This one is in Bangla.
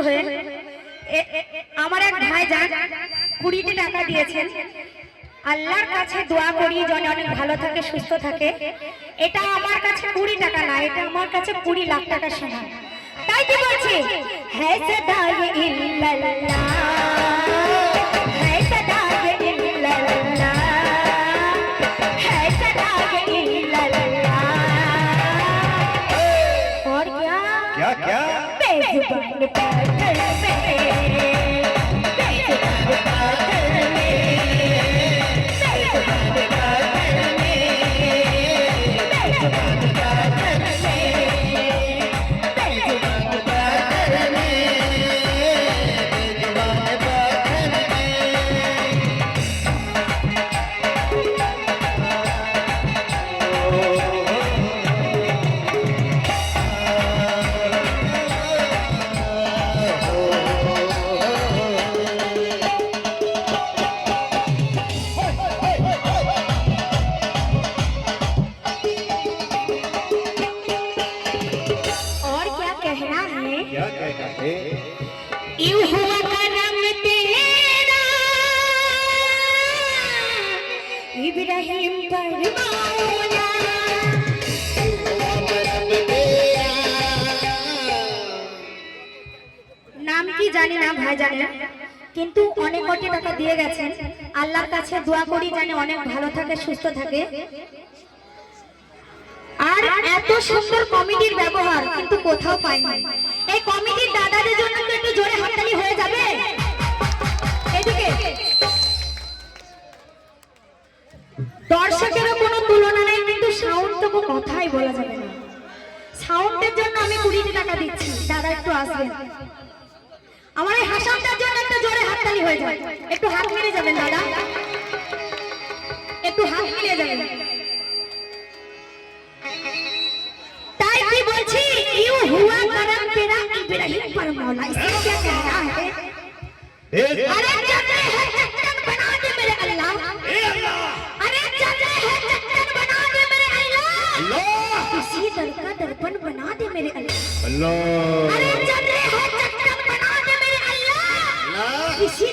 হয়ে আমার এক ভাইজান 20টি টাকা দিয়েছেন। আল্লাহর কাছে দোয়া করি যেন অনেক ভালো থাকে, সুস্থ থাকে। এটা আমার কাছে 20 টাকা না, এটা আমার কাছে 20 লাখ টাকার সমান। তাই কি বলছি, হে সদায়ে ইল্লাল্লাহ, হে সদায়ে ইল্লাল্লাহ, হে সদায়ে ইল্লাল্লাহ। और क्या क्या बेजुबान पागल में, बेजुबान पागल में, बेजुबान पागल में, बेजुबान पागल में, बेजुबान पागल में। क्या कहना है? यूं हुआ करम तेरा इब्राहिम पर मौला, नाम की जानी ना भाई जाने, কিন্তু অনেক কোটি টাকা দিয়ে গেছেন। আল্লাহর কাছে দোয়া করি যেন অনেক ভালো থাকে, সুস্থ থাকে। আর এত সুন্দর কমিটির ব্যবহার কিন্তু কোথাও পাইনি। এই কমিটির দাদাদের জন্য একটু জোরে হাততালি হয়ে যাবে। এদিকে দর্শকেরও কোনো তুলনা নেই, কিন্তু সাউন্ড তো কোনো কথাই বলা যাবে না। সাউন্ডের জন্য আমি 20 টাকা দিচ্ছি, দাদা একটু আসবেন। আমার এই হাসানটার জন্য একটু জোরে হাততালি হয়ে যাবে। একটু হাত মিলিয়ে যাবেন দাদা, একটু হাত মিলিয়ে যাবেন। ताई की बोलছি यूं हुआ करम तेरा इब्राहिम पर मौला, इसमें क्या कह रहा है? अरे चल रहे हैं चट्टान बना दे मेरे अल्लाह, अरे चल रहे हैं चट्टान बना दे मेरे अल्लाह, किसी दर का दर्पण बना दे मेरे अल्लाह, अरे चल रहे हैं चट्टान बना दे मेरे अल्लाह, किसी